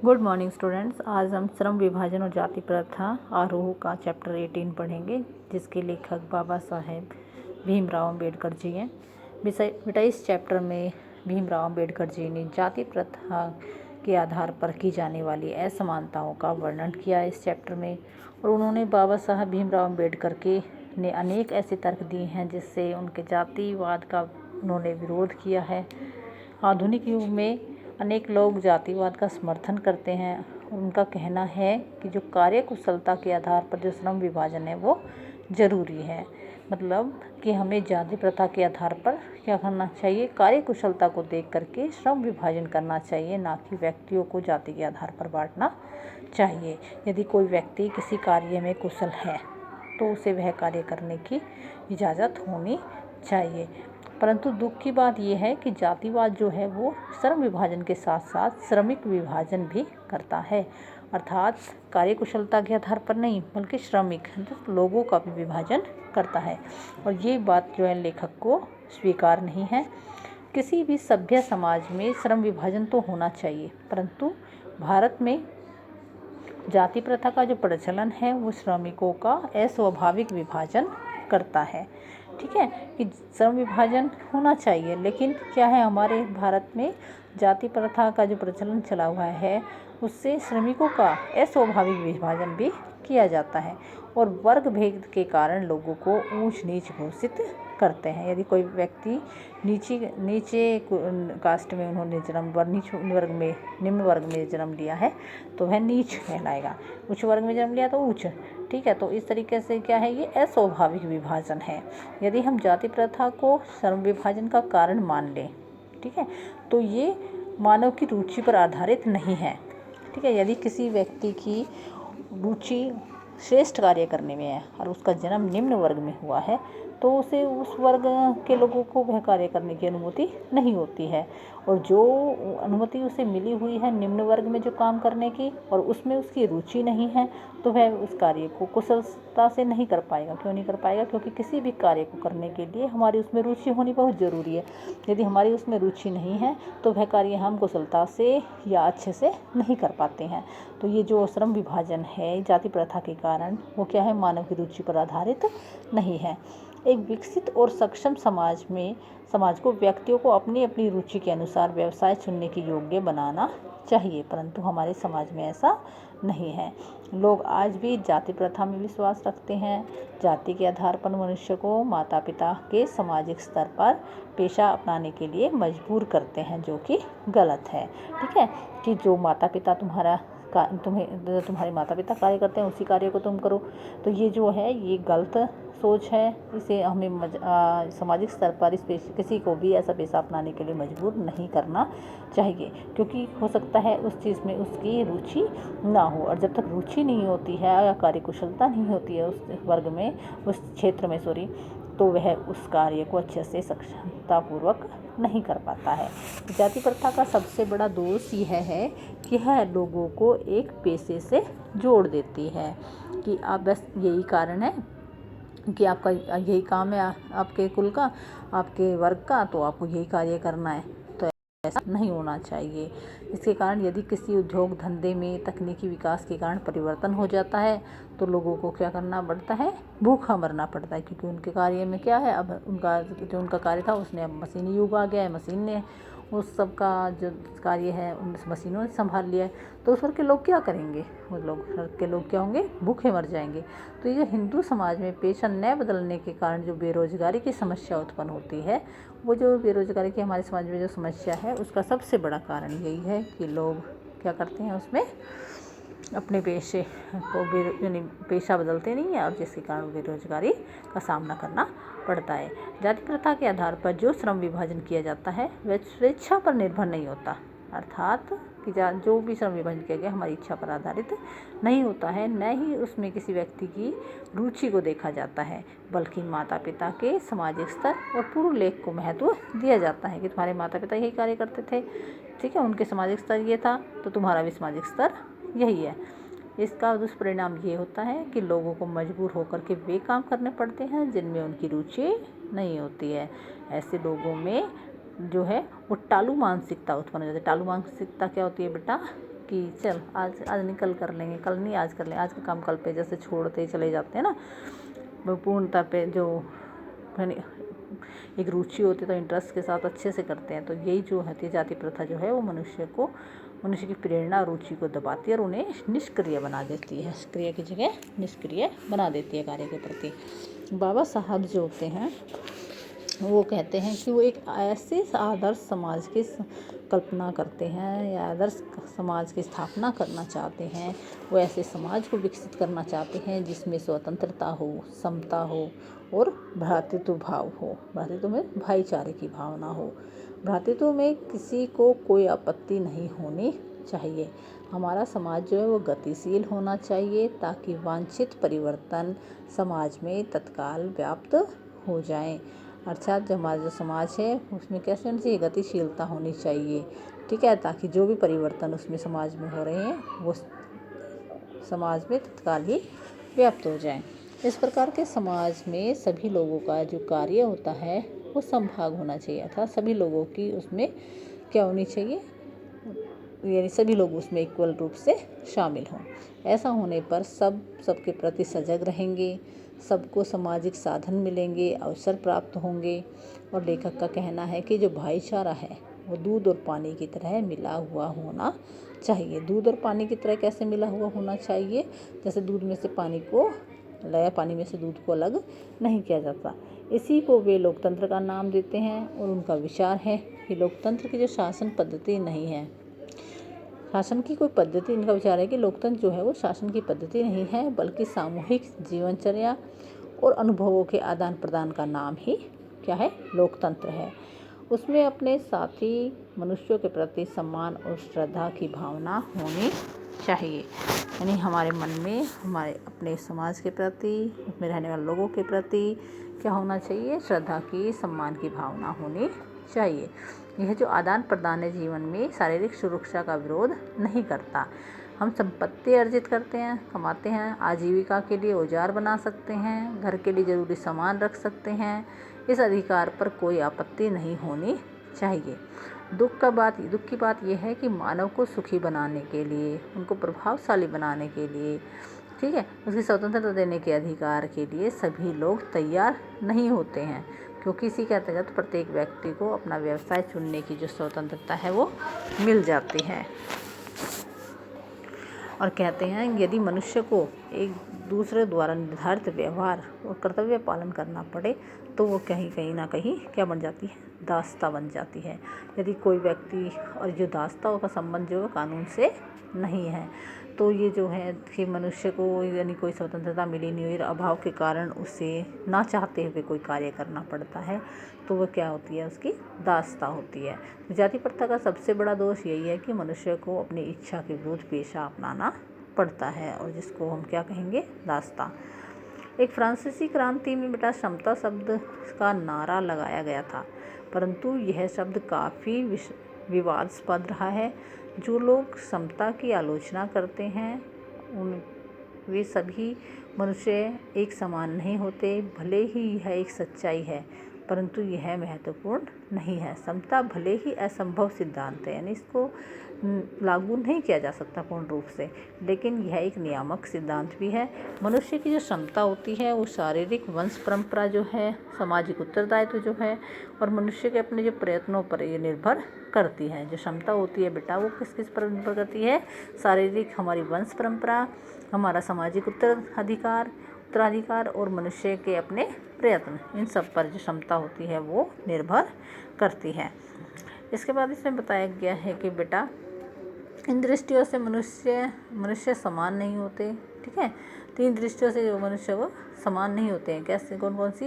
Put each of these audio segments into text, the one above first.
Good morning students. आज हम श्रम विभाजन और जाति प्रथा आरोह का चैप्टर 18 पढ़ेंगे, जिसके लेखक बाबा साहेब भीमराव अंबेडकर जी हैं। बेटा इस चैप्टर में भीमराव अंबेडकर जी ने जाति प्रथा के आधार पर की जाने वाली असमानताओं का वर्णन किया है इस चैप्टर में। और उन्होंने बाबा साहब भीमराव अंबेडकर के ने अनेक ऐसे तर्क दिए हैं जिससे उनके जातिवाद का उन्होंने विरोध किया है। आधुनिक युग में अनेक लोग जातिवाद का समर्थन करते हैं और उनका कहना है कि जो कार्य कुशलता के आधार पर जो श्रम विभाजन है वो ज़रूरी है। मतलब कि हमें जाति प्रथा के आधार पर क्या करना चाहिए, कार्य कुशलता को देख करके श्रम विभाजन करना चाहिए, ना कि व्यक्तियों को जाति के आधार पर बांटना चाहिए। यदि कोई व्यक्ति किसी कार्य में कुशल है तो उसे वह कार्य करने की इजाज़त होनी चाहिए। परंतु दुख की बात यह है कि जातिवाद जो है वो श्रम विभाजन के साथ साथ श्रमिक विभाजन भी करता है, अर्थात कार्यकुशलता के आधार पर नहीं बल्कि श्रमिक लोगों का भी विभाजन करता है। और ये बात जो है लेखक को स्वीकार नहीं है। किसी भी सभ्य समाज में श्रम विभाजन तो होना चाहिए, परंतु भारत में जाति प्रथा का जो प्रचलन है वो श्रमिकों का अस्वाभाविक विभाजन करता है। ठीक है कि श्रम विभाजन होना चाहिए, लेकिन क्या है, हमारे भारत में जाति प्रथा का जो प्रचलन चला हुआ है उससे श्रमिकों का अस्वाभाविक विभाजन भी किया जाता है और वर्ग भेद के कारण लोगों को ऊंच नीच घोषित करते हैं। यदि कोई व्यक्ति नीचे कास्ट में उन्होंने निम्न वर्ग में जन्म लिया है तो वह नीच कहलाएगा, उच्च वर्ग में जन्म लिया तो उच्च। ठीक है, तो इस तरीके से क्या है, ये अस्वाभाविक विभाजन है। यदि हम जाति प्रथा को श्रम विभाजन का कारण मान लें, ठीक है, तो ये मानव की रुचि पर आधारित नहीं है। ठीक है, यदि किसी व्यक्ति की रुचि श्रेष्ठ कार्य करने में है और उसका जन्म निम्न वर्ग में हुआ है तो उसे उस वर्ग के लोगों को वह कार्य करने की अनुमति नहीं होती है, और जो अनुमति उसे मिली हुई है निम्न वर्ग में जो काम करने की और उसमें उसकी रुचि नहीं है तो वह उस कार्य को कुशलता से नहीं कर पाएगा। क्यों नहीं कर पाएगा? क्योंकि किसी भी कार्य को करने के लिए हमारी उसमें रुचि होनी बहुत ज़रूरी है। यदि हमारी उसमें रुचि नहीं है तो वह कार्य हम कुशलता से या अच्छे से नहीं कर पाते हैं। तो ये जो श्रम विभाजन है जाति प्रथा के कारण, वो क्या है, मानव की रुचि पर आधारित नहीं है। एक विकसित और सक्षम समाज को व्यक्तियों को अपनी अपनी रुचि के अनुसार व्यवसाय चुनने के योग्य बनाना चाहिए, परंतु हमारे समाज में ऐसा नहीं है। लोग आज भी जाति प्रथा में विश्वास रखते हैं। जाति के आधार पर मनुष्य को माता पिता के सामाजिक स्तर पर पेशा अपनाने के लिए मजबूर करते हैं, जो कि गलत है। ठीक है, कि जो माता पिता तुम्हारे माता पिता कार्य करते हैं उसी कार्य को तुम करो, तो ये जो है ये गलत सोच है। इसे हमें सामाजिक स्तर पर किसी को भी ऐसा पेशा अपनाने के लिए मजबूर नहीं करना चाहिए, क्योंकि हो सकता है उस चीज़ में उसकी रुचि ना हो, और जब तक रुचि नहीं होती है या कार्यकुशलता नहीं होती है उस वर्ग में, उस क्षेत्र में तो वह उस कार्य को अच्छे से सक्षमतापूर्वक नहीं कर पाता है। जाति प्रथा का सबसे बड़ा दोष यह है कि यह लोगों को एक पेशे से जोड़ देती है कि आप बस यही कारण है कि आपका यही काम है, आपके कुल का, आपके वर्ग का, तो आपको यही कार्य करना है। तो ऐसा नहीं होना चाहिए। इसके कारण यदि किसी उद्योग धंधे में तकनीकी विकास के कारण परिवर्तन हो जाता है तो लोगों को क्या करना पड़ता है, भूखा मरना पड़ता है, क्योंकि उनके कार्य में क्या है, अब उनका कार्य था उसने, अब मशीनी युग आ गया है, मशीन ने उस सब का जो कार्य है उन मशीनों ने संभाल लिया है। तो उस वर्ग के लोग क्या करेंगे, वो वर्ग के लोग क्या होंगे, भूखे मर जाएंगे। तो ये हिंदू समाज में पेशा न बदलने के कारण जो बेरोजगारी की समस्या उत्पन्न होती है, वो जो बेरोजगारी की हमारे समाज में जो समस्या है उसका सबसे बड़ा कारण यही है कि लोग क्या करते हैं, उसमें अपने पेशे को यानी पेशा बदलते नहीं है, और जिसके कारण बेरोजगारी का सामना करना पड़ता है। जाति प्रथा के आधार पर जो श्रम विभाजन किया जाता है वह स्वेच्छा पर निर्भर नहीं होता, अर्थात कि जो भी श्रम विभाजन किया गया हमारी इच्छा पर आधारित नहीं होता है, न ही उसमें किसी व्यक्ति की रुचि को देखा जाता है, बल्कि माता पिता के सामाजिक स्तर और पूर्व लेख को महत्व दिया जाता है कि तुम्हारे माता पिता यही कार्य करते थे, ठीक है, उनके सामाजिक स्तर ये था तो तुम्हारा भी सामाजिक स्तर यही है। इसका दुष्परिणाम ये होता है कि लोगों को मजबूर होकर के वे काम करने पड़ते हैं जिनमें उनकी रुचि नहीं होती है। ऐसे लोगों में जो है वो टालू मानसिकता उत्पन्न हो जाती है। टालू मानसिकता क्या होती है बेटा, कि चल आज आज नहीं कल कर लेंगे, कल नहीं आज कर लेंगे, आज का काम कल पे जैसे छोड़ते चले जाते हैं ना, वो पूर्णता पे जो एक रुचि होती है तो इंटरेस्ट के साथ अच्छे से करते हैं। तो यही जो है जाति प्रथा जो है वो मनुष्य की प्रेरणा और रुचि को दबाती है और उन्हें निष्क्रिय बना देती है, सक्रिय की जगह निष्क्रिय बना देती है कार्य के प्रति। बाबा साहब जो होते हैं वो कहते हैं कि वो एक ऐसे आदर्श समाज की कल्पना करते हैं या आदर्श समाज की स्थापना करना चाहते हैं। वो ऐसे समाज को विकसित करना चाहते हैं जिसमें स्वतंत्रता हो, समता हो और भ्रातृत्व भाव हो। भ्रातृत्व में भाईचारे की भावना हो। भ्रातृत्व में किसी को कोई आपत्ति नहीं होनी चाहिए। हमारा समाज जो है वो गतिशील होना चाहिए ताकि वांछित परिवर्तन समाज में तत्काल व्याप्त हो जाएं। अर्थात जो हमारा जो समाज है उसमें कैसे होनी चाहिए, गतिशीलता होनी चाहिए, ठीक है, ताकि जो भी परिवर्तन उसमें समाज में हो रहे हैं वो समाज में तत्काल ही व्याप्त हो जाएं। इस प्रकार के समाज में सभी लोगों का जो कार्य होता है वो समभाग होना चाहिए, अर्थात सभी लोगों की उसमें क्या होनी चाहिए, यानी सभी लोग उसमें इक्वल रूप से शामिल हों। ऐसा होने पर सबके प्रति सजग रहेंगे, सबको सामाजिक साधन मिलेंगे, अवसर प्राप्त होंगे। और लेखक का कहना है कि जो भाईचारा है वो दूध और पानी की तरह मिला हुआ होना चाहिए। दूध और पानी की तरह कैसे मिला हुआ होना चाहिए, जैसे दूध में से पानी को या पानी में से दूध को अलग नहीं किया जाता। इसी को वे लोकतंत्र का नाम देते हैं और उनका विचार है कि लोकतंत्र की जो शासन पद्धति नहीं है, शासन की कोई पद्धति, इनका विचार है कि लोकतंत्र जो है वो शासन की पद्धति नहीं है बल्कि सामूहिक जीवनचर्या और अनुभवों के आदान प्रदान का नाम ही क्या है, लोकतंत्र है। उसमें अपने साथी मनुष्यों के प्रति सम्मान और श्रद्धा की भावना होनी चाहिए। यानी हमारे मन में हमारे अपने समाज के प्रति, उसमें रहने वाले लोगों के प्रति क्या होना चाहिए, श्रद्धा की, सम्मान की भावना होनी चाहिए। यह जो आदान प्रदान है जीवन में शारीरिक सुरक्षा का विरोध नहीं करता। हम संपत्ति अर्जित करते हैं, कमाते हैं, आजीविका के लिए औजार बना सकते हैं, घर के लिए ज़रूरी सामान रख सकते हैं। इस अधिकार पर कोई आपत्ति नहीं होनी चाहिए। दुख की बात यह है कि मानव को सुखी बनाने के लिए, उनको प्रभावशाली बनाने के लिए, ठीक है, उसकी स्वतंत्रता देने के अधिकार के लिए सभी लोग तैयार नहीं होते हैं, क्योंकि इसी के अंतर्गत प्रत्येक व्यक्ति को अपना व्यवसाय चुनने की जो स्वतंत्रता है वो मिल जाती है। और कहते हैं यदि मनुष्य को एक दूसरे द्वारा निर्धारित व्यवहार और कर्तव्य पालन करना पड़े तो वो कहीं ना कहीं क्या बन जाती है, दासता बन जाती है। यदि कोई व्यक्ति और जो दासता का संबंध जो कानून से नहीं है तो ये जो है कि मनुष्य को यानी कोई स्वतंत्रता मिली नहीं हुई, अभाव के कारण उसे ना चाहते हुए कोई कार्य करना पड़ता है, तो वह क्या होती है, उसकी दासता होती है। तो जाति प्रथा का सबसे बड़ा दोष यही है कि मनुष्य को अपनी इच्छा के विरुद्ध पेशा अपनाना पड़ता है, और जिसको हम क्या कहेंगे, दासता। एक फ्रांसीसी क्रांति में बेटा समता शब्द का नारा लगाया गया था, परंतु यह शब्द काफ़ी विवादास्पद रहा है। जो लोग समता की आलोचना करते हैं वे सभी मनुष्य एक समान नहीं होते। भले ही यह एक सच्चाई है परंतु यह महत्वपूर्ण नहीं है। समता भले ही असंभव सिद्धांत है, यानी इसको लागू नहीं किया जा सकता पूर्ण रूप से, लेकिन यह एक नियामक सिद्धांत भी है। मनुष्य की जो क्षमता होती है वो शारीरिक वंश परंपरा जो है, सामाजिक उत्तरदायित्व जो है और मनुष्य के अपने जो प्रयत्नों पर ये निर्भर करती है। जो क्षमता होती है बेटा वो किस किस पर निर्भर करती है, शारीरिक, हमारी वंश परंपरा, हमारा सामाजिक उत्तराधिकार और मनुष्य के अपने प्रयत्न, इन सब पर जो क्षमता होती है वो निर्भर करती है। इसके बाद इसमें बताया गया है कि बेटा इन दृष्टियों से मनुष्य समान नहीं होते, ठीक है। 3 दृष्टियों से जो मनुष्य वो समान नहीं होते हैं। कैसे, कौन कौन सी?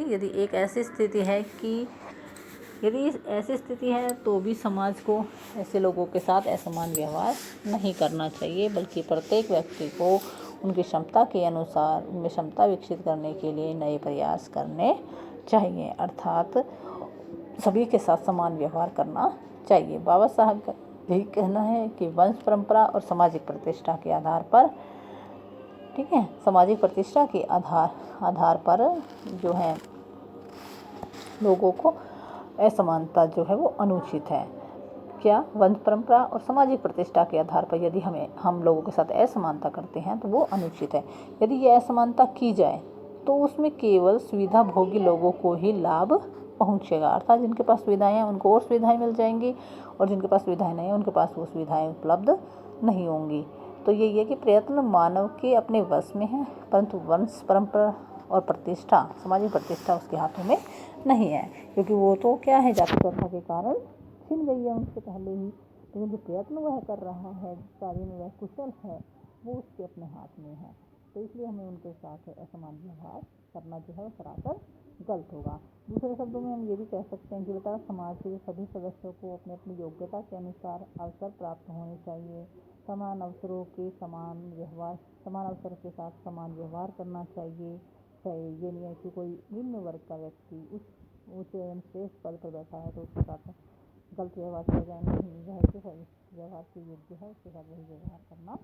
यदि ऐसी स्थिति है तो भी समाज को ऐसे लोगों के साथ असमान व्यवहार नहीं करना चाहिए, बल्कि प्रत्येक व्यक्ति को उनकी क्षमता के अनुसार उनमें क्षमता विकसित करने के लिए नए प्रयास करने चाहिए, अर्थात सभी के साथ समान व्यवहार करना चाहिए। बाबा साहब का यही कहना है कि वंश परंपरा और सामाजिक प्रतिष्ठा के आधार पर, ठीक है, सामाजिक प्रतिष्ठा के आधार पर जो है लोगों को असमानता जो है वो अनुचित है। क्या वंश परंपरा और सामाजिक प्रतिष्ठा के आधार पर यदि हम लोगों के साथ असमानता करते हैं तो वो अनुचित है। यदि ये असमानता की जाए तो उसमें केवल सुविधा भोगी लोगों को ही लाभ पहुंचेगा, अर्थात जिनके पास सुविधाएं हैं उनको और सुविधाएं मिल जाएंगी और जिनके पास सुविधाएं नहीं हैं उनके पास वो सुविधाएं उपलब्ध नहीं होंगी। तो यही है कि प्रयत्न मानव के अपने वश में है, परंतु वंश परंपरा और प्रतिष्ठा, सामाजिक प्रतिष्ठा उसके हाथों में नहीं है, क्योंकि वो तो क्या है, जाति प्रथा के कारण छिन गई है उनसे पहले ही। लेकिन जो प्रयत्न वह कर रहा है, जिस कार्य में वह कुशल है, वो उसके अपने हाथ में है। तो इसलिए हमें उनके साथ असमान व्यवहार करना जो है सरासर गलत होगा। दूसरे शब्दों में हम ये भी कह सकते हैं कि बेटा समाज के सभी सदस्यों को अपनी अपनी योग्यता के अनुसार अवसर प्राप्त होने चाहिए। समान अवसरों के समान व्यवहार, समान अवसर के साथ समान व्यवहार करना चाहिए। ये नहीं है कि कोई निम्न वर्ग का व्यक्ति उस ऊँचे एवं श्रेष्ठ पद पर बैठा है तो उसके साथ गलत व्यवहार किया जाए, नहीं, वह जो व्यवहार के योग्य है उसके साथ वही व्यवहार करना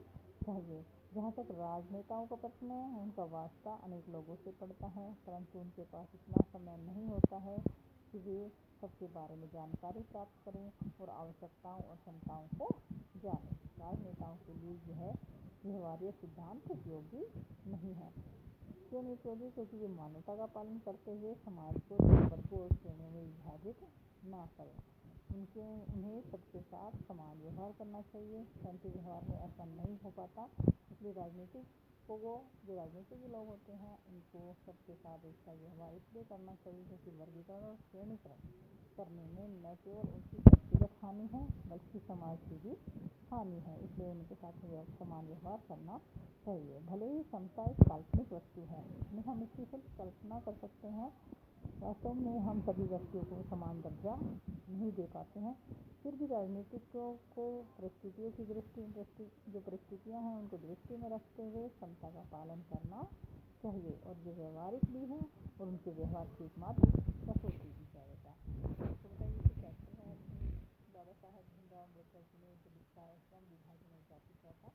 चाहिए। जहाँ तक राजनेताओं का प्रश्न है, उनका वास्ता अनेक लोगों से पड़ता है, परंतु उनके पास इतना समय नहीं होता है कि वे सबके बारे में जानकारी प्राप्त करें और आवश्यकताओं और क्षमताओं को जानें। राजनेताओं के लिए यह व्यवहार्य सिद्धांत उपयोगी नहीं है। क्यों नहीं उपयोगी? क्योंकि वे मानवता का पालन करते हुए समाज को वर्गों और श्रेणियों में विभाजित ना करें। उन्हें सबके साथ समान व्यवहार करना चाहिए, परंतु व्यवहार में ऐसा नहीं हो पाता। इसलिए जो राजनीतिक लोग होते हैं उनको सबके साथ इसका व्यवहार इसलिए करना चाहिए क्योंकि वर्गीकरण और श्रेणीकरण करने में न केवल उनकी व्यक्तिगत हानि है बल्कि समाज की भी हानि है। इसलिए उनके साथ समान व्यवहार करना चाहिए। भले ही समता एक काल्पनिक वस्तु है, हम इसकी सिर्फ कल्पना कर सकते हैं, वास्तव में हम सभी व्यक्तियों को समान दर्जा नहीं दे पाते हैं। फिर भी राजनीतिकों को परिस्थितियों की जो परिस्थितियां हैं उनको दृष्टि में रखते हुए समता का पालन करना चाहिए और जो व्यवहारिक भी है और उनके व्यवहार की एकमात्र कसौटी भी जाएगा। तो बताइए कि कैसे है बाबा साहब भीमराव अम्बेडकर जी ने जो लिखा है श्रम विभाजन और जाति प्रथा,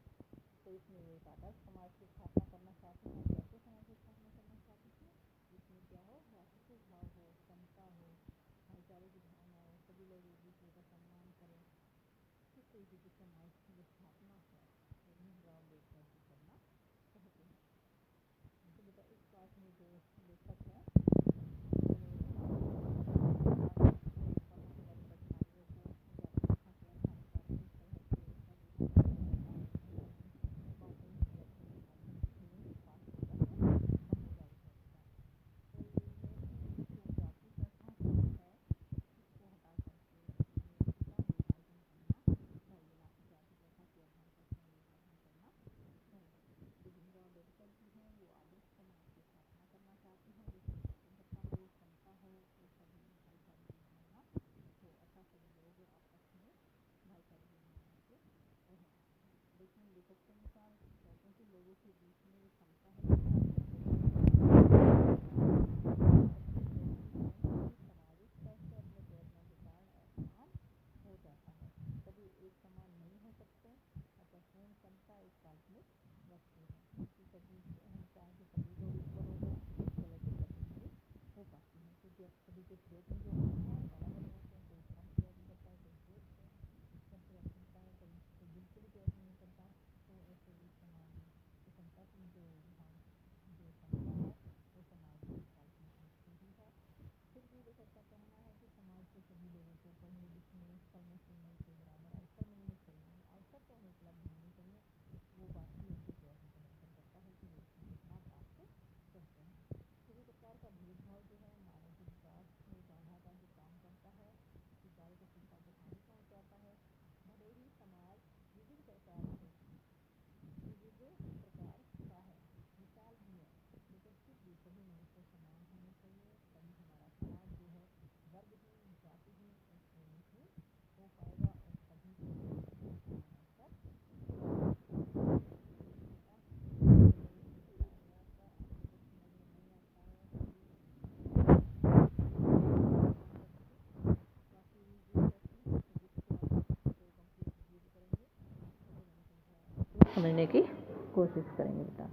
तो इसमें वे एक आदर्श समाज की स्थापना करना चाहते हैं। कैसे समाज की स्थापना करना चाहते हैं? जिसमें क्या हो, राष्ट्रीय भाव हो, समता हो, भाईचारे की भावना हो, सभी लोग एक दूसरे का सम्मान करें, इस तरीके की समाज की स्थापना है वो भीमराव अम्बेडकर जी करना चाहते हैं। तो बेटा इस पाठ में जो लेखक है लेखक के अनुसार कहते हैं कि लोगों के बीच में ये क्षमता है सामाजिक स्तर से अपने प्रयत्नों के कारण असमान हो जाता है। कभी एक समान नहीं हो सकते, अतः पूर्ण क्षमता एक काल्पनिक वस्तु है कि सभी हम चाहें कि सभी लोग ऊपर हो जाए, लेकिन कभी नहीं हो पाती है क्योंकि सभी के प्रयत्न जो होते हैं अलग अलग होते हैं। कोई कम प्रयत्न करता है, कोई कम प्रयत्न करता है, कोई बिल्कुल ही प्रयत्न नहीं करता। तो ऐसे ही समाज में क्षमता की जो क्षमता है वो समाज की काल्पनिक वस्तु ही है। फिर भी लेखक का कहना है कि समाज के सभी लोगों को पढ़ने लिखने फलने फूलने के बराबर अवसर मिलने चाहिए। अवसर तो उन्हें उपलब्ध होने चाहिए, वो बात ही उनके प्रयत्न पर निर्भर करता है कि वो उसमें कितना प्राप्त करते हैं। किसी प्रकार का भेदभाव जो है मानव के विकास में बाधा का जो काम करता है, विचारों को शिक्षा को हानि पहुँचाता है। भले ही समाज विविध प्रकार का है, विशाल भी है, लेकिन फिर भी सभी मनुष्य समान होने चाहिए। तभी हमारा समाज जो है वर्गहीन, जातिहीन और श्रेणीहीन हो पाएगा और सभी को समझने की कोशिश करेंगे बेटा।